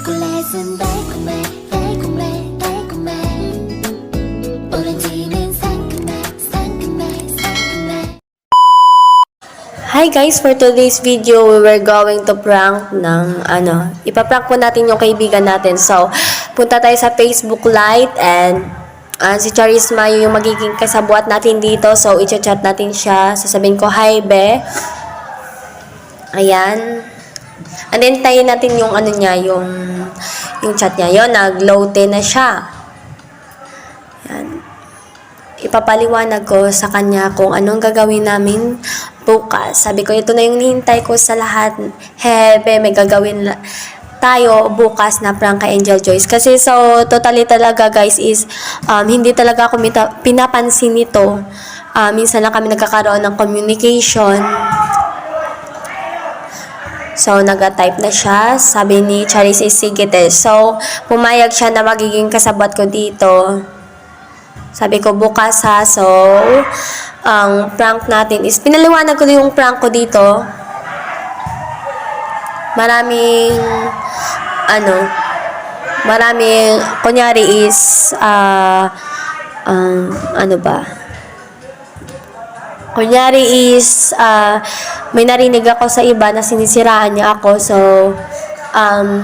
초콜릿은 달콤해 달콤해 달콤해 오렌지는 상큼해 상큼해 상큼해. Hi guys, for today's video, we were going to prank ng ipaprank po natin yung kaibigan natin. So, punta tayo sa Facebook Lite and si Charis Mayo yung magiging kasabuat natin dito. So, i-chat natin siya. Sasabihin ko, hi be. Ayan. And then, tayo natin yung niya, yung chat niya. Yun, nag-load na siya. Ayan. Ipapaliwanag ko sa kanya kung anong gagawin namin bukas. Sabi ko, ito na yung nihintay ko sa lahat. Hebe, may gagawin tayo bukas na prank kay Angel Joyce. Kasi so, totally talaga guys is, hindi talaga ako pinapansin nito. Minsan lang kami nagkakaroon ng communication. So, nag-type na siya. Sabi ni Charis is sige te. So, pumayag siya na magiging kasabot ko dito. Sabi ko, bukas ha. So, ang prank natin is, pinaliwanag ko yung prank ko dito. Maraming, kunyari is, Kunyari is, may narinig ako sa iba na sinisiraan niya ako. So,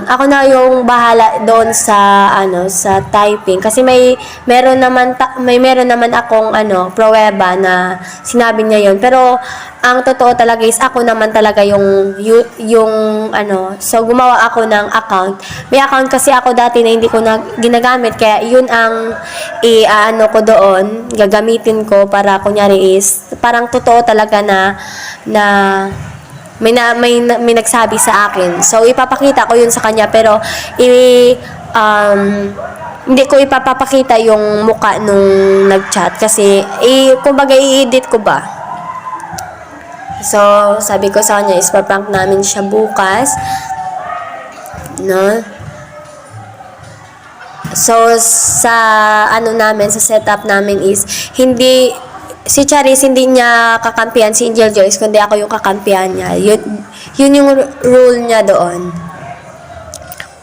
ako na yung bahala doon sa sa typing kasi meron naman akong pruweba na sinabi niya yon. Pero ang totoo talaga is ako naman talaga yung so gumawa ako ng account. May account kasi ako dati na hindi ko na ginagamit, kaya yun ang ko doon, gagamitin ko para kunyari is parang totoo talaga na may nagsabi sa akin. So, ipapakita ko yun sa kanya, pero hindi ko ipapakita yung muka nung nag-chat kasi, kumbaga, i-edit ko ba? So, sabi ko sa kanya, is paprank namin siya bukas. No? So, sa sa setup namin is, si Charis hindi niya kakampihan si Angel Joyce, kundi ako yung kakampihan niya. Yun yung rule niya doon.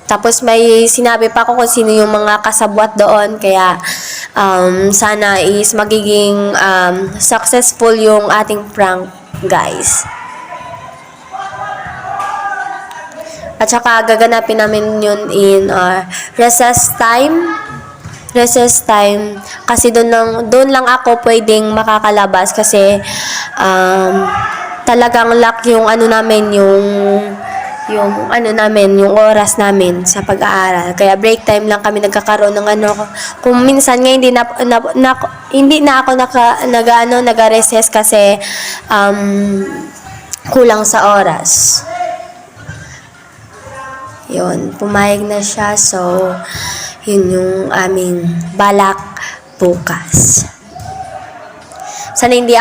Tapos may sinabi pa ako kung sino yung mga kasabwat doon, kaya sana is magiging successful yung ating prank, guys. At saka gaganapin namin yun in recess time kasi doon lang ako pwedeng makakalabas kasi talagang lock yung yung oras namin sa pag-aaral. Kaya break time lang kami nagkakaroon ng kung minsan nga hindi na ako nag-recess kasi kulang sa oras. Yun, pumayag na siya. So, yun yung aming balak bukas. Sana hindi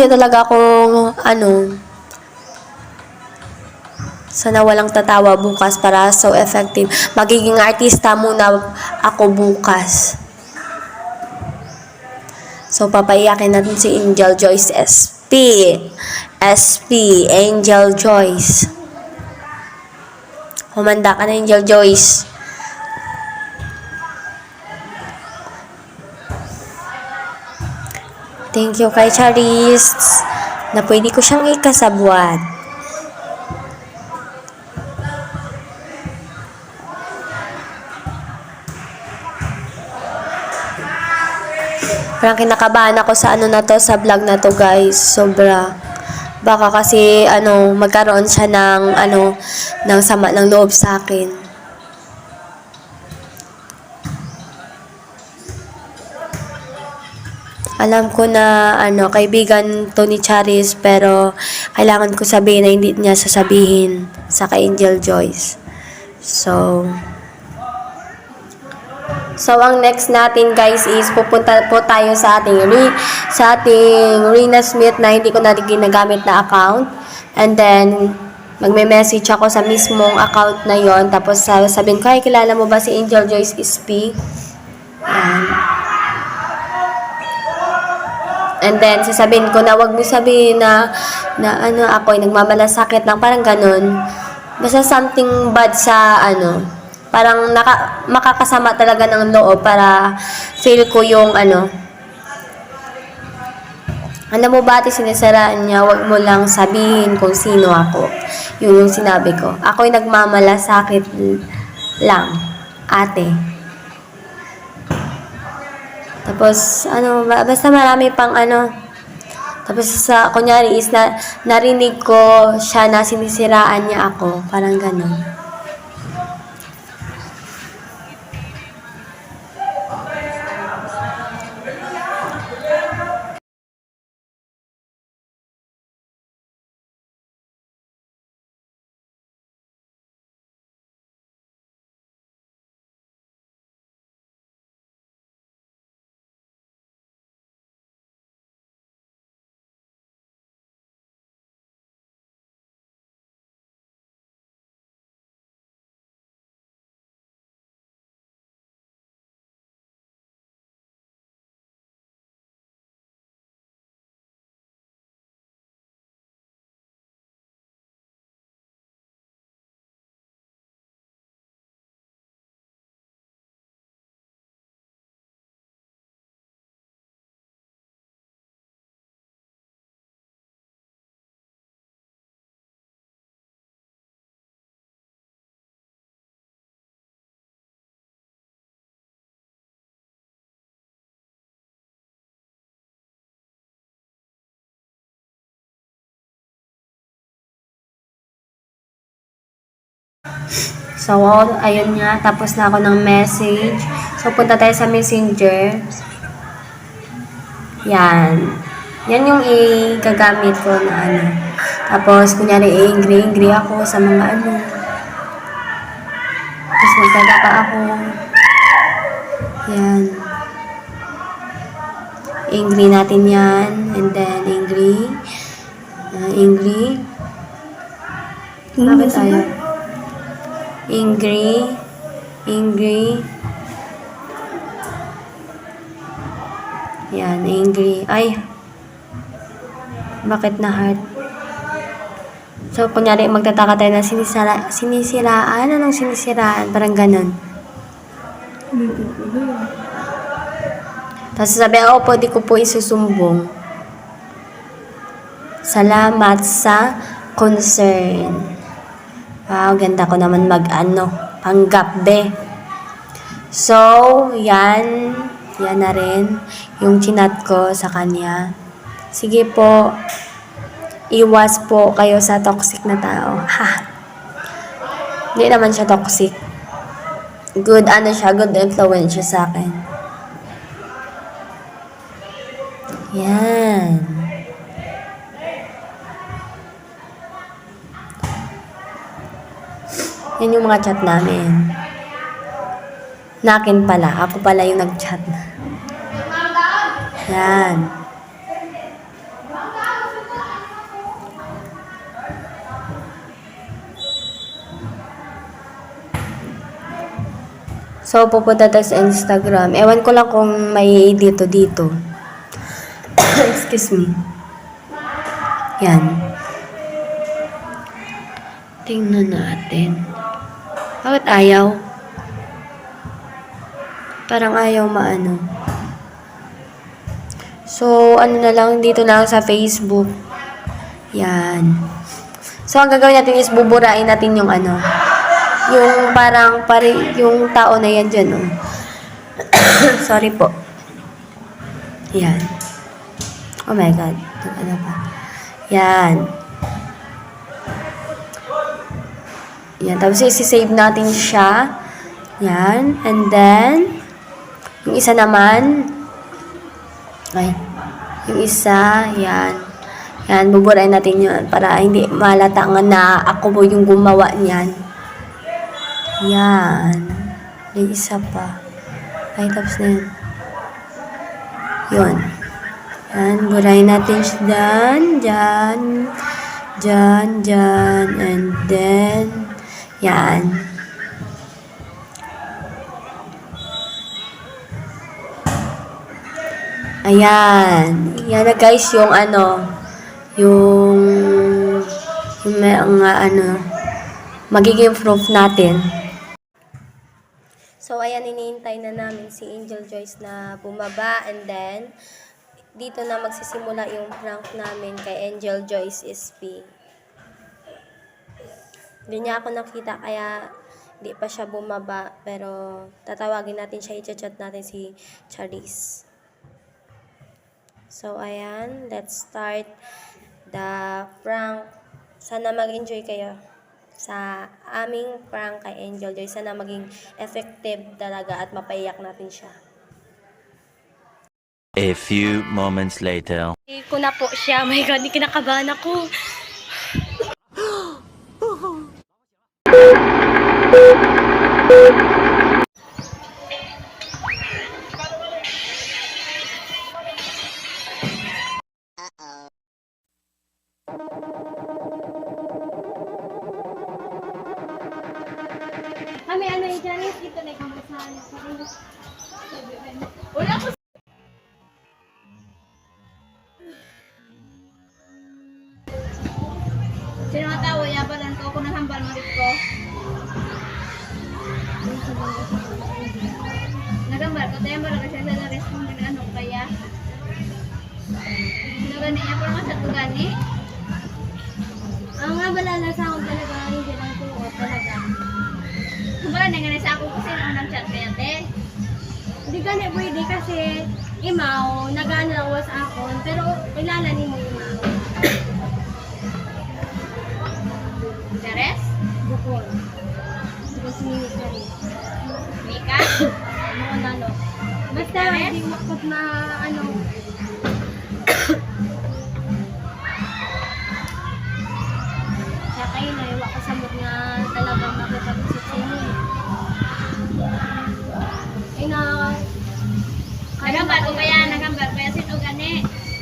talaga akong sana walang tatawa bukas para so effective. Magiging artista muna ako bukas. So, papaiyakin natin si Angel Joyce SP, Angel Joyce. Humanda ka na, Angel Joyce. Thank you kay Charis na pwede ko siyang ikasabwat. Parang kinakabahan ako sa sa vlog na to, guys. Sobra. Baka kasi magkaroon siya ng sama ng loob sa akin. Alam ko na kaibigan to ni Charis, pero kailangan ko sabihin na hindi niya sasabihin sa kay Angel Joyce. So ang next natin, guys, is pupunta po tayo sa ating Rina Smith na hindi ko na ginagamit na account. And then magme-message ako sa mismong account na yon. Tapos sabihin ko, kilala mo ba si Angel Joyce SP? Yan. And then, sasabihin ko na wag mo sabihin na ako ay nagmamalasakit lang, parang ganun. basta something bad sa ano, parang makakasama talaga ng loob para feel ko yung ano, alam mo ba ate, sinisiraan niya, wag mo lang sabihin kung sino ako. Yun yung sinabi ko. Ako'y nagmamalasakit lang, ate. Tapos, ano, basta marami pang ano. Tapos, kunyari is narinig ko siya na sinisiraan niya ako. Parang ganun. So, ayun nga, tapos na ako ng message. So, punta tayo sa Messenger. Yan. Yan yung gagamit ko na ano. Tapos, kunyari, angry ako sa mga ano. Tapos, magtataka ako. Yan. Angry natin yan. And then, angry. Bakit tayo? Angry. Yan, angry. Ay, bakit na heart? So, kunyari, magtataka tayo na sinisiraan. Anong sinisiraan? Parang ganun. Tapos sabi, pwede ko po isusumbong. Salamat sa concern. Wow, ganda ko naman panggap be. So, yan na rin yung chinat ko sa kanya. Sige po, iwas po kayo sa toxic na tao. Ha! Hindi naman siya toxic. Good influence siya sa akin. Yan. Yan yung mga chat namin. Nakin pala. Ako pala yung nag-chat. Yan. So, pupunta tayo sa Instagram. Ewan ko lang kung may dito. Excuse me. Yan. Tingnan natin. Bakit ayaw? Parang ayaw maano. So, ano na lang, dito lang sa Facebook. Yan. So, ang gagawin natin is buburain natin yung ano. Yung parang, yung tao na yan dyan, oh. Sorry po. Yan. Oh my God. Ano pa? Yan. Yan. Tapos, isi-save natin siya. Yan. And then, yung isa naman, yung isa, yan. Yan, buburain natin yun para hindi malata nga na ako po yung gumawa niyan. Yan. Yung isa pa. Ay, tapos na yun. Yun. Yan, burahin natin siya dyan, and then, yan. Ayan. Yan na guys, yung ano, yung may mga ano, magiging proof natin. So, ayan, iniintay na namin si Angel Joyce na bumaba, and then, dito na magsisimula yung prank namin kay Angel Joyce SP. Hindi niya ako nakita, kaya di pa siya bumaba, pero tatawagin natin siya, i-chat natin si Charis. So, ayan, let's start the prank. Sana mag-enjoy kayo sa aming prank kay Angel Joy. Sana maging effective talaga at mapaiyak natin siya. A few moments later. Hindi ko na po siya. Oh my God, hindi kinakabahan ako. Kami ano yung Janice, dito na ikamusahan. Wala ko. Sino nga tao, yabalan ko kung naghambal marit ko. Nagambal ko, tayo malaga siya sa respond ng ano kaya. Sino gani niya, parang masat ko gani. Ang nga bala na sa akong talaga, hindi lang tuot talaga. Kumala na nga sa ako kasi unang chat kaya te. Hindi ka na pwede kasi imaw, nag-ano lang was akon, pero kilala ni mo imaw. Teres? Bukol. Bukol minute ka rin. Mika? Ano nalo. Basta hindi makot na ano. Kaya kayo na iwa ko sa mood nga talagang makipag-isip sa inyo. Ay na. Nagambal ko kaya sino gani.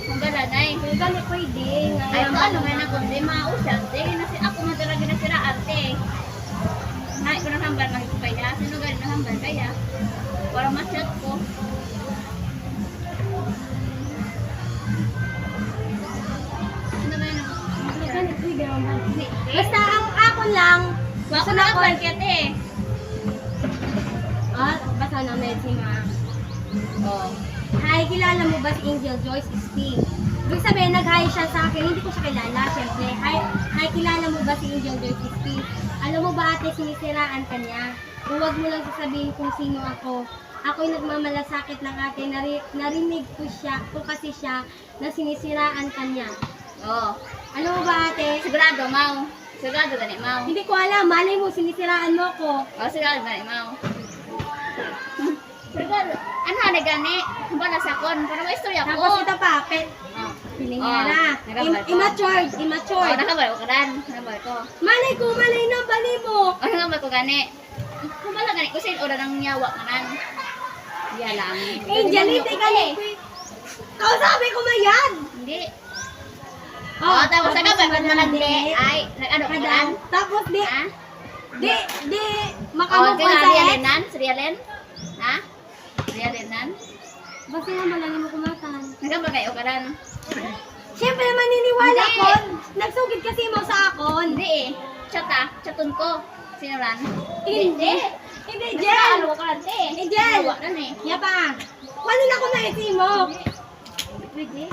Kumbala na eh. Kaya gani pwede. Ay ito ano nga na kundi mausap te. Nasi ako na talaga nasiraan te. Ay ko naghambal magiging kaya. Sino gani naghambal kaya? Para ma-chat ko. Sino gani Kaya gani pwede naman. Hindi. Basta ang ako lang. Wako na kapan kaya te. Basta na si Ma. Oh. Hi, kilala mo ba si Angel Joyce SP? Ibig sabihin, nag-hi siya sa akin. Hindi ko siya kilala, syempre. Hi, kilala mo ba si Angel Joyce SP? Alam mo ba ate, sinisiraan ka niya? Huwag mo lang sasabihin kung sino ako. Ako'y nagmamalasakit ng ate. Narinig ko kasi siya na sinisiraan ka niya. Oh. Alam mo ba ate? Sigurado mau. Sigurado gani mau. Hindi ko alam. Malay mo, sinisiraan mo ko. Oh, sigurado gani mau. Sigurado. Ano na gani? Bala sa kon. Para may istorya ko. Tapos ito pa, Oh. piling Oh, niya na. nagabal ko. Immature. Oh, nakabal ko kadan. Nakabal ko. Malay na, bali mo. Oh, nakabal ko gani. Kung bala gani ko sin ora nang nyawa kanan. Iya lang. Angel, hindi ka na. Kausapin ko mayan. Hindi. Oh, tapos nakabal ko malandi. Ay, nag-ano ko kadan? Tapos di, Ha? di, Oh, makamove on kaya sa ex. Rialenan? Si Rialen? Ha? Rialenan? Basta nga malangin mo kumatan. Nakabal kayo kadan. Siyempre maniniwala Hindi. ko. Nagsugid kasi mo sa akon. Hindi eh. Chatun ko. Sino ran? Hindi. Hindi, Jen! Jen. Ano ka lang eh. Eh, Jen. Nawa na eh. Yapa. Paano na ko naisi mo? Pwede.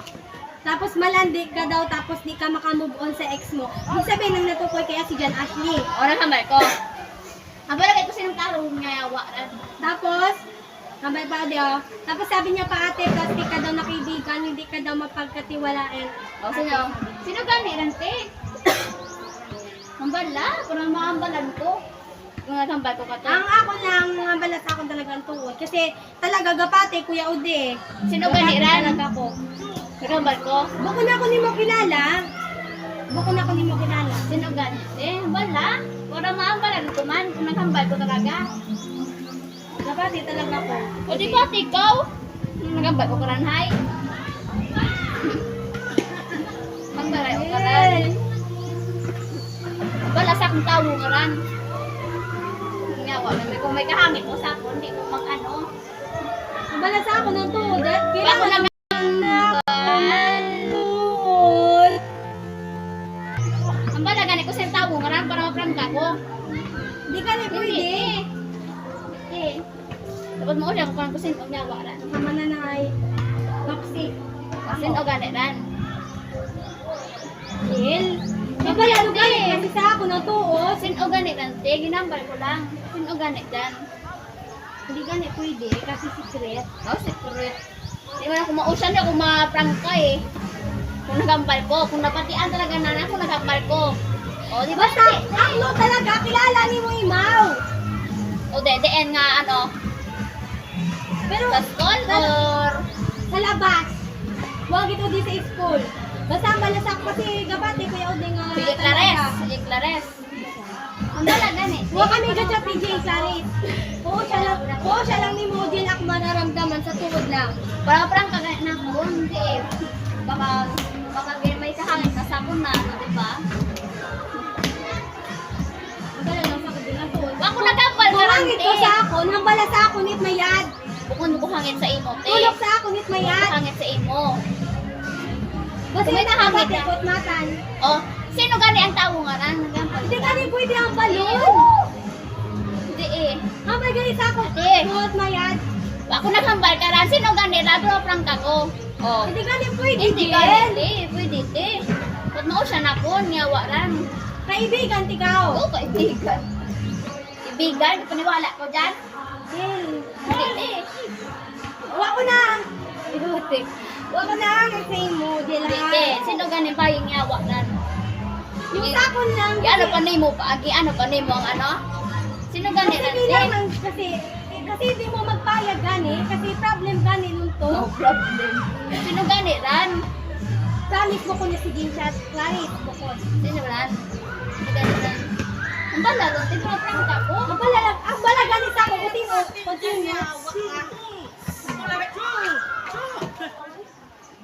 Tapos malandi ka daw, tapos di ka makamove on sa ex mo. Ibig sabihin nang natukoy kaya si Jan Ashley. O, nakambal ko. Habala kayo ko sinong tarong nga yawa. Tapos, kabay pa diyo. Tapos sabi niya pa ate, plastic ka daw na kaibigan, hindi ka daw mapagkatiwalaan. O, sino? Sino gani ran te? Hambala? Kung mahambalan ko. Kung nakambal ko ka to. Ang ako lang, mga balat akong talagang tuwod. Kasi talaga gapate, Kuya Ude. Sino gani ran? Talaga ko. Nakambal ko. Buko na ako ni mo kilala. Buko na ako ni mo kilala. Sino gani? Hambala? Kung mahambalan ko man. Kung nakambal ko talaga. Gapate talaga ko. O, di ba ikaw? Nakambal ko karan hay. Magbalay ko karan. Wala sa akong tawo nga ran. Ngawa, kung may kahangit ko sa ako, hindi ko mag-ano. Balat sa ako ng tuwod. Ako lang tuwod. ang bala gani ko sa tawo nga ran para maprangka ko. siya kung kusin og nyawa ra. Sama na nay. Toxic. Kusin og gani ran. Jill. Mabalalo galit kasi sa ako na tuos. Kusin og gani ran te ginambal ko lang. Kusin og gani dan. Hindi gani pwede kasi secret. Oh, secret. Di man ako mausan ako ma-prank eh. Kung nagambal ko, kung napatian talaga na ako nagambal ko. O, di ba? Basta, ako talaga, kilala ni mo imaw. O, dedeen nga ano, Pero, sa school or... sa labas. Huwag ito di sa school. Basta malasak kasi gabati kuya Ode nga. Sige, Clares. Sige, Clares. Ang dalaga ni. Huwag kami gadya PJ Clares. Oo siya lang ni mo din ako manaramdaman sa tuhod lang. Parang kagaya na ako, hindi eh. Baka may kahangin ka sa na, ano, di ba? Ang dala lang sa kadilang tuhod. Ako nagambal ka Kung rin, hangit ko te. sa ako, nambala sa ako nit mayad. Bukod ko hangin sa imo, te. Tulog sa ako nit mayad. Hangin sa imo. Basta May may nahangit nakabati na. ko at matan. O, sino gani ang tao nga ran? Nagambal Hindi ka. ka rin pwede ang balon. Hindi eh. May galit sa ako. Ate. Tuhod mayad. Ako nagambal ka ran. Sino gani? Radro prank ako. O. Hindi ka rin pwede Hindi din. ka hindi. Pwede, te. Ba't mo siya na po? Niyawa ran. Kaibigan, tikaw. Oo, kaibigan. Kaibigan, paniwala ko dyan. Hindi, te. Huwag ko na. Ibuti. Huwag ko na. Kasi mo, di Hindi, lang. te. Sino gani pa yung niyawa ran? Yung sakon lang. Ano pa ni mo? Ano pa ni mo ang ano? Sino gani Kasi ran, di te? lang kasi hindi mo magpayag gani. Kasi problem gani nun to. No problem. Sino gani ran? Promise mo ko niya si Ginchat. Clarice, bukod. Sino ran? Sino gani ran? Ang bala, ron. Te, prank ako. Ang bala gani sa ako. Continue.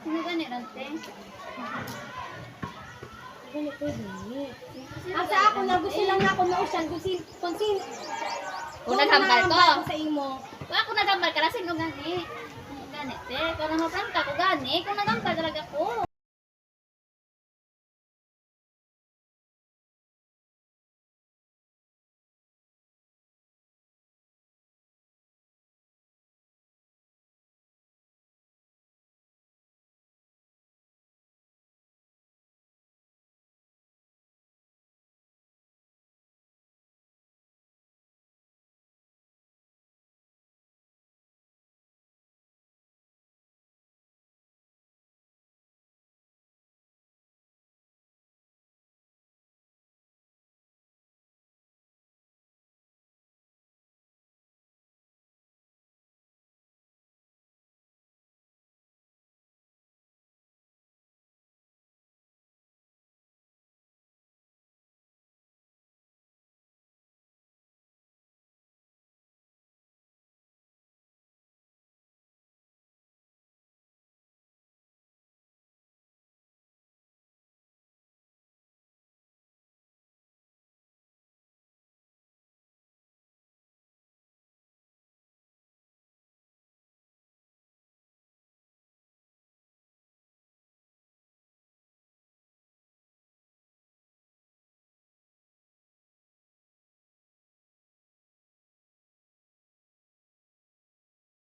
Sino gani ran, te? Asa ako na gusto lang na ako na usyan kung sin Kung naghambal ko. sa imo. Kung ako nagambal ka na, sino gani? Sino gani, te? Kung nang-prank ako gani, kung nagambal talaga ko.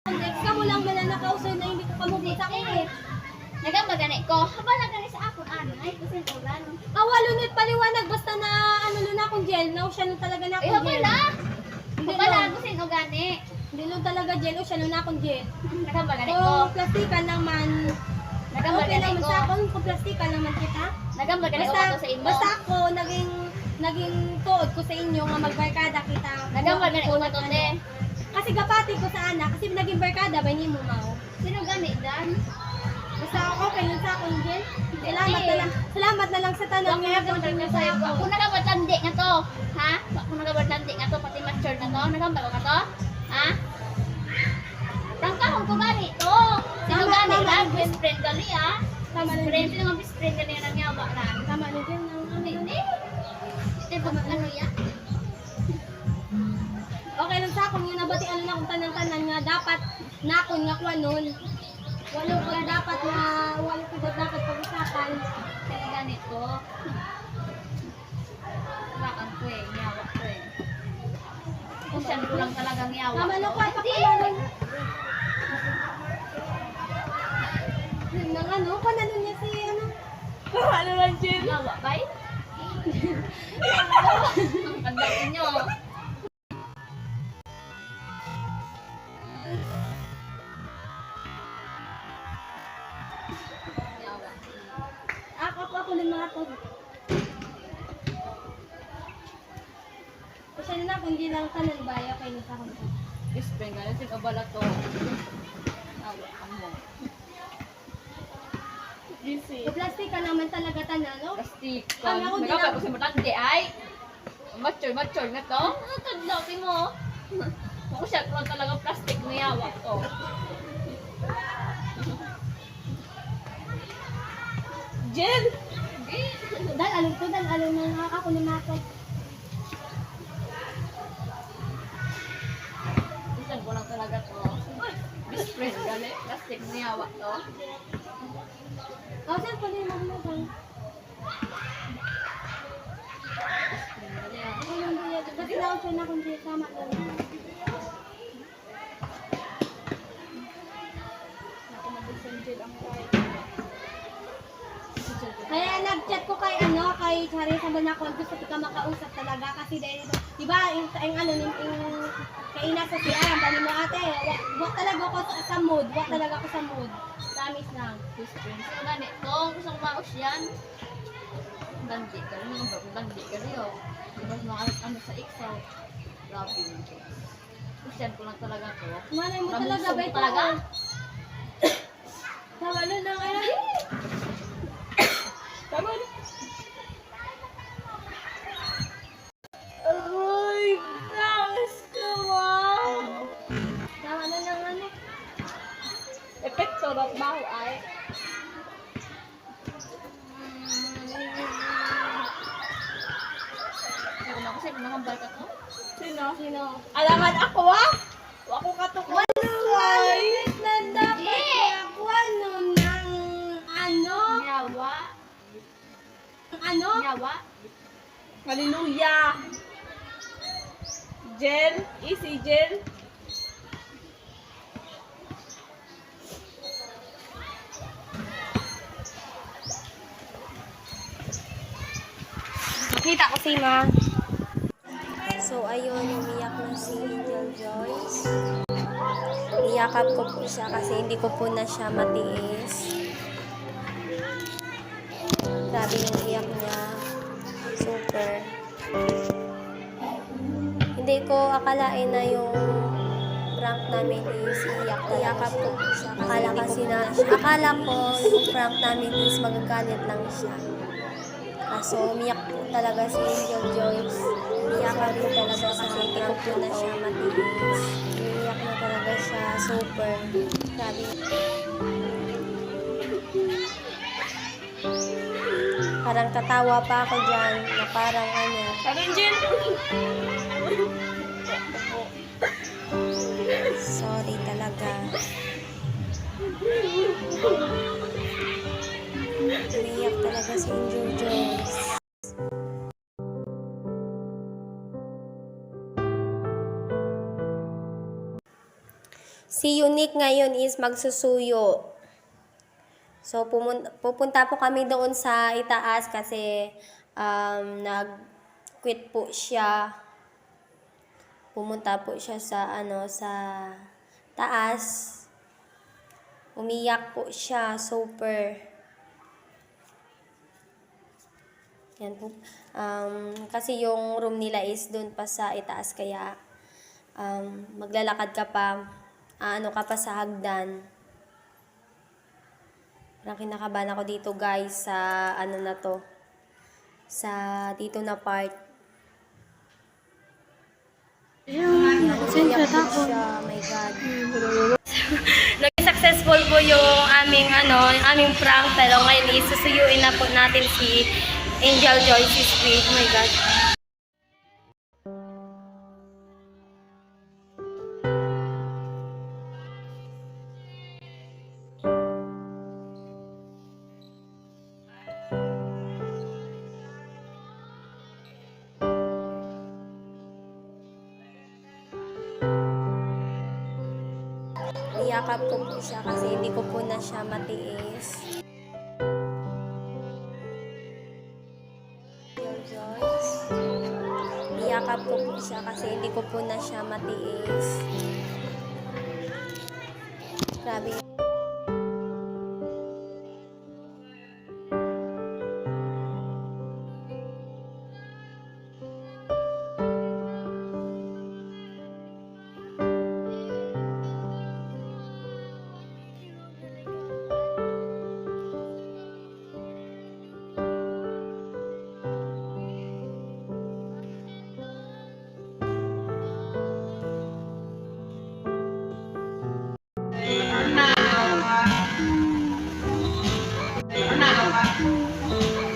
Next ka mo lang mananakausay na hindi ko kamugit sa akin eh. Nagambal gani ko. Habal na gani sa akon, anay. Kasi ulan. Awalo nit paliwanag basta na ano nun akong gel. Na usya nun talaga na Eh, akong habal gel. na. Hindi Habal lang. na ako sino gani. Hindi nun talaga gel. Usya nun akong gel. Nagambal gani ko. Kung plastikan naman. Nagambal Okay gani naman ko. sa akin. Kung plastikan naman kita. Nagambal gani ko Basta, ako sa imo. basta ako naging tuod ko sa inyo nga magbarkada kita. Nagambal gani ko Ano. to, te. Kasi gapati ko sa anak. Kasi naging barkada ba ni mo mao. Sino gani dan? Basta okay yun sa akong gel. Salamat na lang sa tanong nga. Continue sa ako. Kung nagabatandi nga to, ha? Kung nagabatandi nga to, pati mature na to, nagambal ko nga to, ha? Tangkahon ko gani to. Sino Tama, gani tama. lang? Best friend gani, ha? Tama Best na friend, sino nga best friend gani ang nangyawa na? Tama na dyan. Hindi. Ito pag ano yan? Okay lang sa akong yun nabati ano na akong tanan-tanan nga dapat nakon nga kuha nun. Walo ko dapat dapat pag-usapan. Sino gani to? Bakang ko eh, nyawa ko eh. Ako siya ko lang talagang yawa. Tama na to. ko, pakulan. Nang ano, panalo niya si ano. Ano lang, Jen? Yawa, bay? Ang ganda niyo. Yawa. Ako ng mga to. Kasi na kung di lang tanan baya kay ni sa kanto. Ispeng, gano'n si kabala to. Yawa ka mo. Busy. Plastic ka naman talaga tanan, no? Plastic. Alam ko, di Nagkapal na- ko si matandi ay. Mature nga to. Ano tadlaw mo? Ako siya ko lang talaga plastic na yawa to. Jen! Hindi. Dal alam na ako ni Mako. Isan ko lang talaga to. Best friend gali. Plastic na yawa to. Oh, saan ko din magmukang? Gali ah. Ako lang din yan. Basta na ako na kung di tama lang. Ako mag-send Jen ang right. Kaya nag-chat ko kay Charis sabi na ako gusto ko makausap talaga kasi dahil ito, di ba, yung kay ina sa siya, ang dami mo ate, wag talaga ako sa mood, Promise lang. Best friend. So, gani. Kung gusto ko maus yan. Landi ka rin. Landi ka rin. Tapos mga ano sa iksaw. Grabe yun. Christian ko lang talaga to. Malay mo talaga Nabusog ba ito? talaga? Tama na lang kaya. Tama na. Ay, thanks ka, wow. Tama na lang ano. Epekto ng baho ay. Ako na kasi nakambal ka to. Sino? Alaman ako ah! Ako katukot. Malit na dapat ako ng ano? Yawa. Ano? Yawa. Hallelujah! Jen, easy Jen. Nakita ko si Ma. So, ayun, umiyak na si Angel Joyce. Niyakap ko po siya kasi hindi ko po na siya matiis. Grabe yung iyak niya. Super. Hindi ko akalain na yung prank namin is iyak. Niyakap ko po siya. Akala ko yung prank namin is magagalit lang siya. Kaso umiyak po talaga si Angel Joyce. Iyakan po talaga kasi hindi ko po na siya matiis. Umiyak na talaga siya. Super. Grabe. Parang tatawa pa ako dyan na parang ano. Parang Jen. Sorry talaga. Umiyak talaga si Angel Joyce. Si Unique ngayon is magsusuyo. So, pupunta po kami doon sa itaas kasi nag-quit po siya. Pumunta po siya sa sa taas. Umiyak po siya, super. Yan po. Kasi yung room nila is doon pa sa itaas kaya maglalakad ka pa, ka pa sa hagdan. Parang kinakabahan ako dito guys sa na to. Sa dito na part. Yan, umiyak po siya. My God. Naging successful po yung aming prank pero ngayon isusuyuin na po natin si Angel Joyce's Squid. Oh my God. Niyakap ko po siya kasi hindi ko po na siya matiis. Joyce. Niyakap ko po siya kasi hindi ko po na siya matiis. Grabe.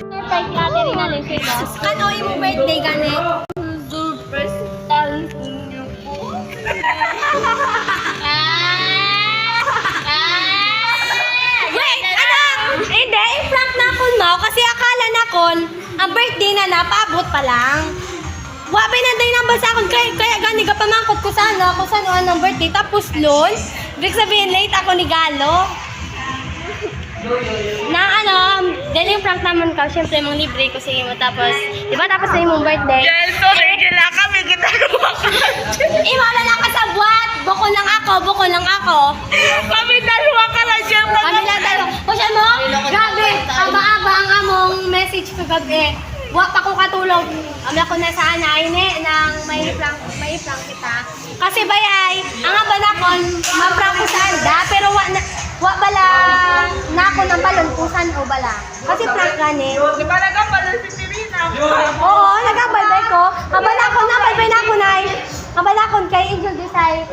Surprise natin rin natin sila. Ano yung birthday gani? Surprise talking niyo po. Wait! Ano? Hindi, i-prank na akon mo kasi akala na kon ang birthday na napaabot pa lang. Wabi na din ang basa akon kaya gani ka pamangkot ko sa ano, kung saan anong birthday. Tapos lol, ibig sabihin late ako ni Galo. Na ano, dahil yung prank naman ka, syempre mong libre ko sa mo. Tapos, di ba tapos na yung birthday? Dahil sorry kila kami ginagawa ka. Iwala lang ka sa buwat! Buko lang ako. Kami dalawa ka lang dyan. Kami lang dalo. Kusya mo? Grabe, aba-aba ang among message ko gabi. Wa pa ko katulog. Amla ko na sa anay ne nang may prank kita. Kasi bayay, ang aba na kon, ma-prank ko sa anda, pero wa bala na ako ng balon kusan o bala. Kasi prank gani. Di ba nagkapalan si Pirina? Oo, nagabalbay ko. Abala ko na, balbay na ako na. Abala ko kay Angel Desai.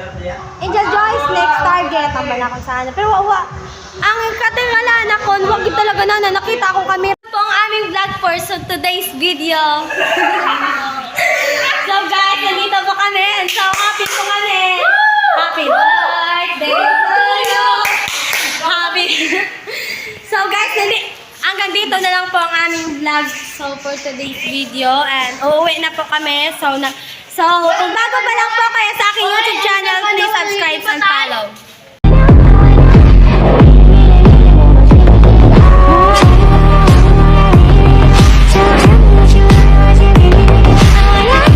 Angel Joyce, next target. Abala ko sana. Pero ang katingala na kon, wag talaga na nakita ko kami. Ito ang aming vlog for today's video. So guys, nandito po kami. And so happy po kami. Happy birthday to you. Happy. So guys, hanggang dito na lang po ang aming vlog for today's video and uuwi na po kami. So kung bago pa lang po kayo sa aking YouTube channel, please subscribe and follow.